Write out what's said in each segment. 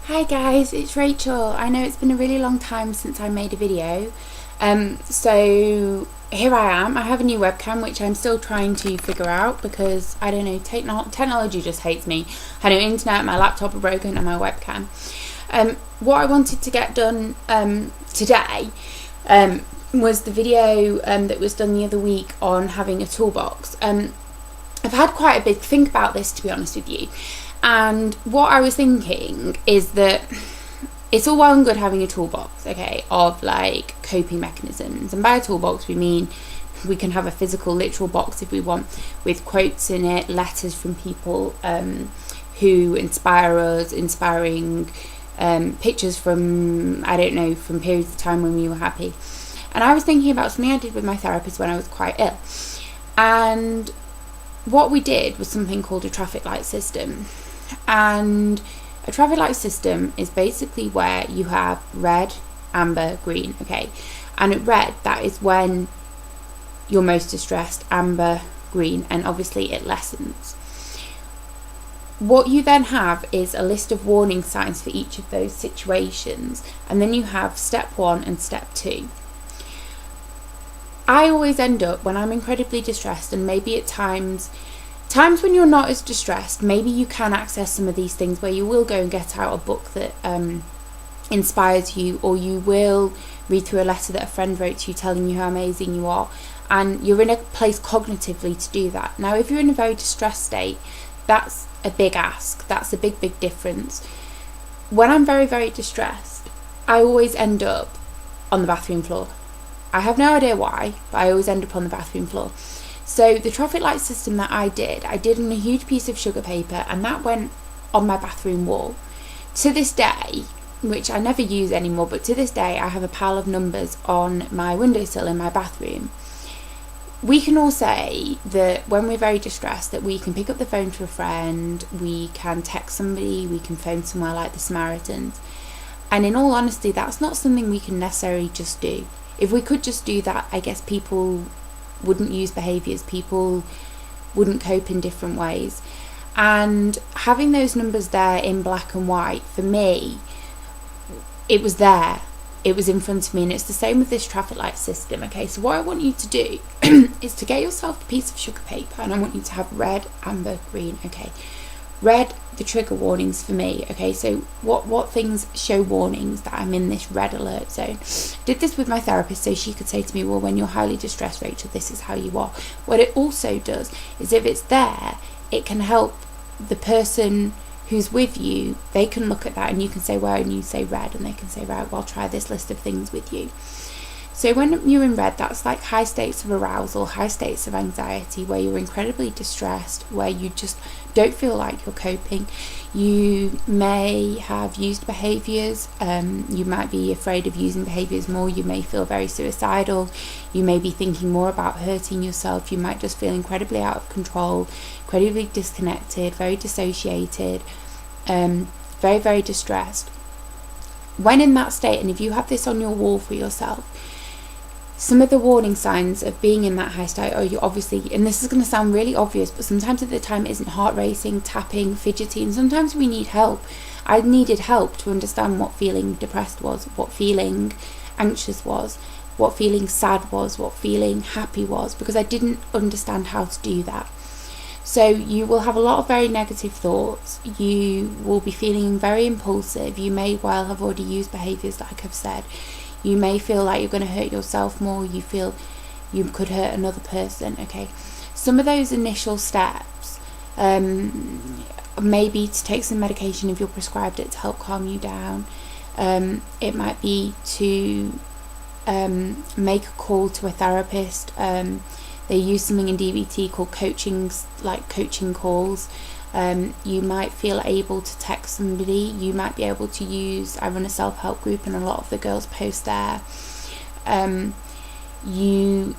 Hi guys, it's Rachel. I know it's been a really long time since I made a video. So here I am. I have a new webcam which I'm still trying to figure out because I don't know, technology just hates me. I know internet, my laptop are broken and my webcam. What I wanted to get done today was the video that was done the other week on having a toolbox. I've had quite a big think about this, to be honest with you. And what I was thinking is that it's all well and good having a toolbox, okay, of like coping mechanisms. And by a toolbox, we mean we can have a physical, literal box if we want, with quotes in it, letters from people who inspire us, inspiring pictures from, I don't know, from periods of time when we were happy. And I was thinking about something I did with my therapist when I was quite ill. And what we did was something called a traffic light system. And a traffic light system is basically where you have red, amber, green, okay? And at red, that is when you're most distressed, amber, green, and obviously it lessens. What you then have is a list of warning signs for each of those situations, and then you have step 1 and step 2. I always end up, when I'm incredibly distressed, and maybe at times when you're not as distressed, maybe you can access some of these things where you will go and get out a book that inspires you, or you will read through a letter that a friend wrote to you telling you how amazing you are, and you're in a place cognitively to do that. Now, if you're in a very distressed state, that's a big ask. That's a big difference. When I'm very, very distressed, I always end up on the bathroom floor. I have no idea why, but I always end up on the bathroom floor. So the traffic light system that I did on a huge piece of sugar paper, and that went on my bathroom wall. To this day, which I never use anymore, but to this day I have a pile of numbers on my windowsill in my bathroom. We can all say that when we're very distressed, that we can pick up the phone to a friend, we can text somebody, we can phone somewhere like the Samaritans. And in all honesty, that's not something we can necessarily just do. If we could just do that, I guess people wouldn't use behaviours, people wouldn't cope in different ways. And having those numbers there in black and white, for me, it was there. It was in front of me, and it's the same with this traffic light system, okay? So what I want you to do is to get yourself a piece of sugar paper, and I want you to have red, amber, green, okay? Red, the trigger warnings for me, okay? So what things show warnings that I'm in this red alert zone? Did this with my therapist so she could say to me, well, when you're highly distressed, Rachel, this is how you are. What it also does is if it's there, it can help the person who's with you. They can look at that and you can say where, and you say red, and they can say, right, well, I'll try this list of things with you. So when you're in red, that's like high states of arousal, high states of anxiety, where you're incredibly distressed, where you just don't feel like you're coping. You may have used behaviours, you might be afraid of using behaviours more, you may feel very suicidal, you may be thinking more about hurting yourself, you might just feel incredibly out of control, incredibly disconnected, very dissociated, very, very distressed. When in that state, and if you have this on your wall for yourself, some of the warning signs of being in that high state are you obviously, and this is going to sound really obvious, but sometimes at the time it isn't, heart racing, tapping, fidgety, and sometimes we need help. I needed help to understand what feeling depressed was, what feeling anxious was, what feeling sad was, what feeling happy was, because I didn't understand how to do that. So you will have a lot of very negative thoughts, you will be feeling very impulsive, you may well have already used behaviours like I've said. You may feel like you're going to hurt yourself more, you feel you could hurt another person, okay? Some of those initial steps, maybe to take some medication if you're prescribed it to help calm you down. It might be to make a call to a therapist. They use something in DBT called coaching calls. You might feel able to text somebody, you might be able to use, I run a self-help group and a lot of the girls post there. You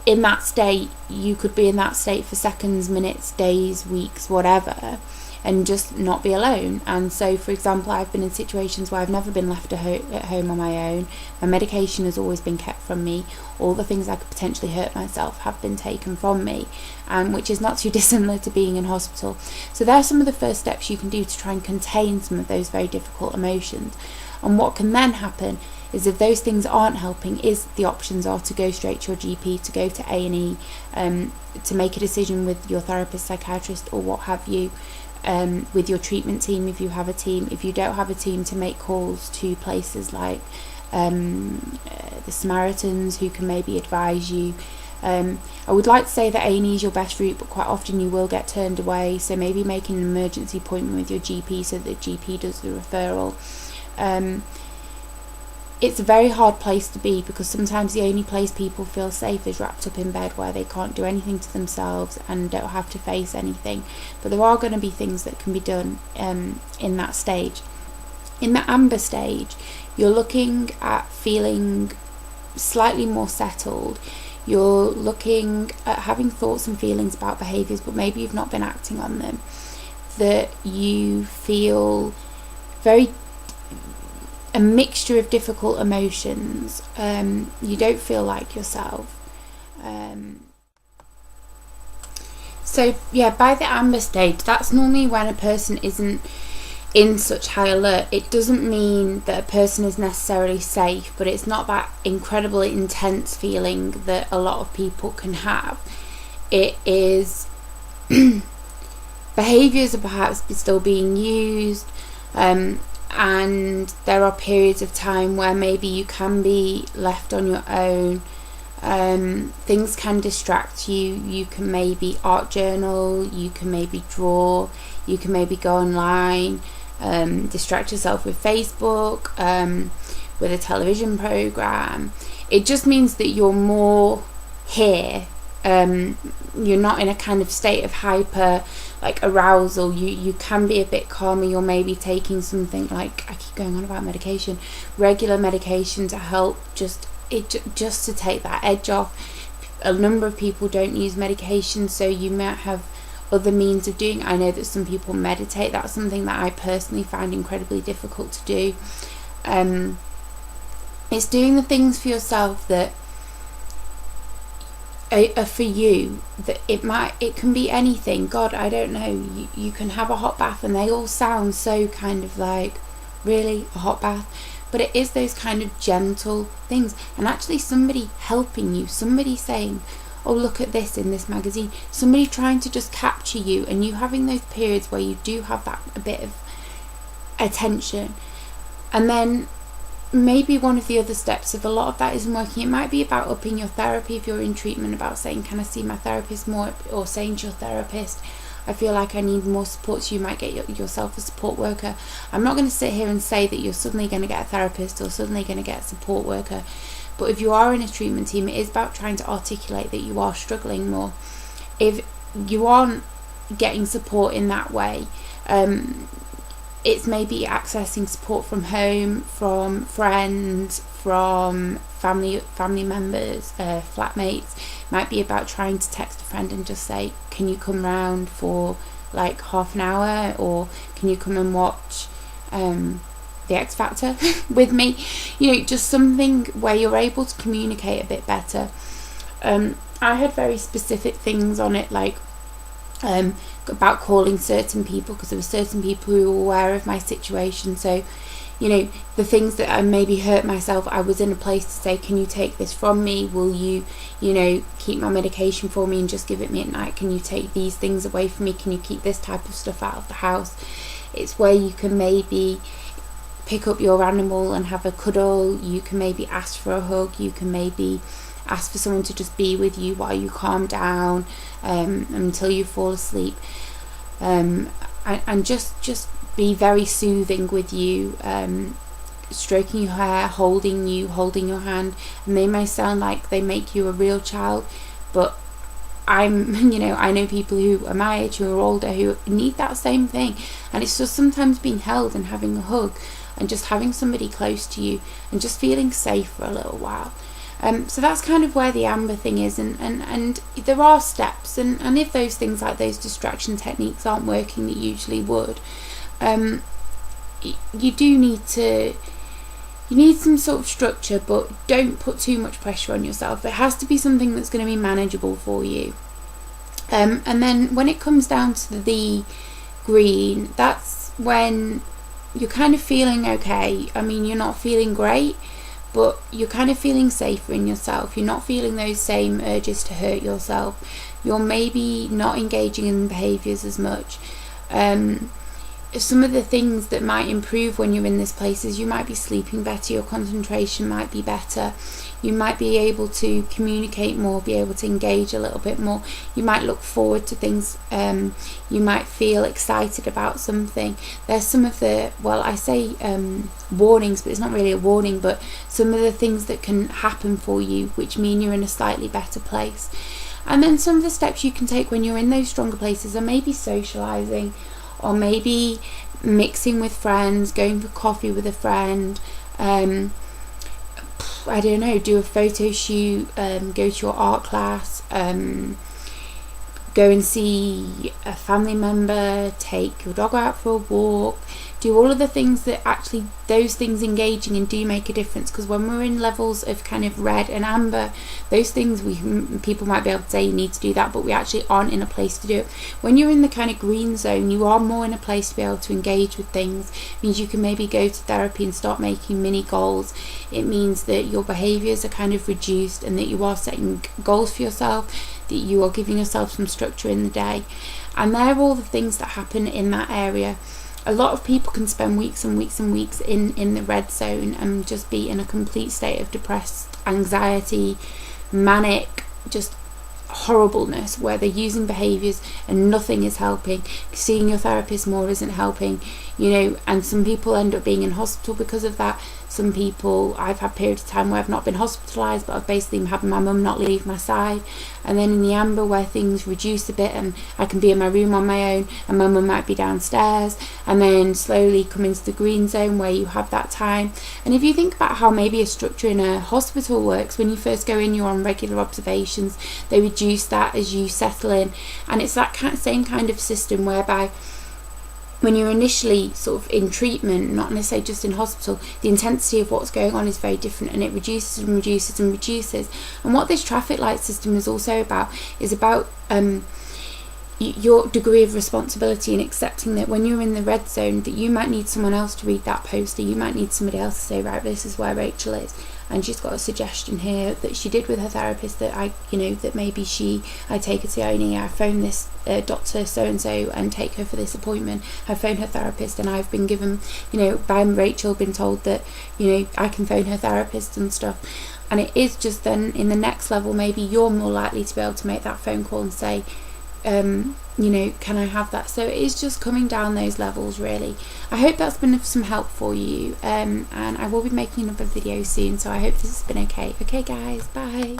in that state, you could be in that state for seconds, minutes, days, weeks, whatever, and just not be alone. And so, for example, I've been in situations where I've never been left at home on my own. My medication has always been kept from me. All the things I could potentially hurt myself have been taken from me, which is not too dissimilar to being in hospital. So there are some of the first steps you can do to try and contain some of those very difficult emotions. And what can then happen is, if those things aren't helping, is the options are to go straight to your GP, to go to A&E, to make a decision with your therapist, psychiatrist, or what have you, with your treatment team if you have a team. If you don't have a team, to make calls to places like the Samaritans, who can maybe advise you. I would like to say that A&E is your best route, but quite often you will get turned away, so maybe making an emergency appointment with your GP so that the GP does the referral. It's a very hard place to be, because sometimes the only place people feel safe is wrapped up in bed, where they can't do anything to themselves and don't have to face anything. But there are going to be things that can be done in that stage. In the amber stage, you're looking at feeling slightly more settled. You're looking at having thoughts and feelings about behaviours, but maybe you've not been acting on them. That you feel a mixture of difficult emotions. You don't feel like yourself. So yeah, by the amber stage, that's normally when a person isn't in such high alert. It doesn't mean that a person is necessarily safe, but it's not that incredibly intense feeling that a lot of people can have. It is behaviours are perhaps still being used, and there are periods of time where maybe you can be left on your own. Things can distract you. You can maybe art journal, you can maybe draw, you can maybe go online, distract yourself with Facebook, with a television program. It just means that you're more here. You're not in a kind of state of hyper arousal. You can be a bit calmer. You're maybe taking something like, I keep going on about medication, regular medication to help just to take that edge off. A number of people don't use medication, so you might have other means of doing. I know that some people meditate. That's something that I personally find incredibly difficult to do. It's doing the things for yourself that are for you. That it can be anything. God, I don't know, you can have a hot bath, and they all sound so kind of like, really, a hot bath? But it is those kind of gentle things, and actually somebody helping you, somebody saying, oh, look at this in this magazine, somebody trying to just capture you, and you having those periods where you do have that a bit of attention. And then maybe one of the other steps, if a lot of that isn't working, it might be about upping your therapy. If you're in treatment, about saying, can I see my therapist more, or saying to your therapist, I feel like I need more support. So you might get yourself a support worker. I'm not going to sit here and say that you're suddenly going to get a therapist or suddenly going to get a support worker, but if you are in a treatment team, it is about trying to articulate that you are struggling more. If you aren't getting support in that way, it's maybe accessing support from home, from friends, from family members, flatmates. It might be about trying to text a friend and just say, can you come round for like half an hour, or can you come and watch the X Factor with me? Just something where you're able to communicate a bit better. I had very specific things on it, like about calling certain people, because there were certain people who were aware of my situation. So the things that I maybe hurt myself, I was in a place to say, can you take this from me? Will you keep my medication for me and just give it me at night? Can you take these things away from me? Can you keep this type of stuff out of the house? It's where you can maybe pick up your animal and have a cuddle. You can maybe ask for a hug. You can maybe ask for someone to just be with you while you calm down, until you fall asleep, and just be very soothing with you, stroking your hair, holding your hand. And they may sound like they make you a real child, but I know people who are my age, who are older, who need that same thing. And it's just sometimes being held and having a hug and just having somebody close to you and just feeling safe for a little while. So that's kind of where the amber thing is, and there are steps, and if those things like those distraction techniques aren't working that usually would, you do need to, you need some sort of structure, but don't put too much pressure on yourself. It has to be something that's going to be manageable for you. And then when it comes down to the green, that's when you're kind of feeling okay. I mean, you're not feeling great, but you're kind of feeling safer in yourself. You're not feeling those same urges to hurt yourself. You're maybe not engaging in behaviours as much. Some of the things that might improve when you're in this place is you might be sleeping better, your concentration might be better, you might be able to communicate more, be able to engage a little bit more, you might look forward to things, you might feel excited about something. There's some of the, well, I say warnings, but it's not really a warning, but some of the things that can happen for you which mean you're in a slightly better place. And then some of the steps you can take when you're in those stronger places are maybe socialising, or maybe mixing with friends, going for coffee with a friend, I don't know, do a photo shoot, go to your art class, go and see a family member, take your dog out for a walk, do all of the things that actually, those things engaging and do make a difference. Because when we're in levels of kind of red and amber, those things people might be able to say you need to do that, but we actually aren't in a place to do it. When you're in the kind of green zone, you are more in a place to be able to engage with things. It means you can maybe go to therapy and start making mini goals. It means that your behaviours are kind of reduced, and that you are setting goals for yourself, that you are giving yourself some structure in the day. And they're all the things that happen in that area. A lot of people can spend weeks and weeks and weeks in the red zone and just be in a complete state of depressed anxiety, manic, just horribleness, where they're using behaviours and nothing is helping. Seeing your therapist more isn't helping, you know, and some people end up being in hospital because of that. Some people, I've had periods of time where I've not been hospitalised, but I've basically had my mum not leave my side. And then in the amber, where things reduce a bit and I can be in my room on my own and my mum might be downstairs, and then slowly come into the green zone where you have that time. And if you think about how maybe a structure in a hospital works, when you first go in, you're on regular observations, they reduce that as you settle in, and it's that same kind of system whereby when you're initially sort of in treatment, not necessarily just in hospital, the intensity of what's going on is very different, and it reduces and reduces and reduces. And what this traffic light system is also about is about your degree of responsibility, and accepting that when you're in the red zone, that you might need someone else to read that poster, you might need somebody else to say, right, this is where Rachel is, and she's got a suggestion here that she did with her therapist, that that maybe I take her to I phone this doctor so and so and take her for this appointment. I phone her therapist, and I've been given, by Rachel, been told that I can phone her therapist and stuff. And it is just then in the next level, maybe you're more likely to be able to make that phone call and say, can I have that? So it is just coming down those levels, really. I hope that's been of some help for you, and I will be making another video soon, so I hope this has been okay. Okay guys, bye.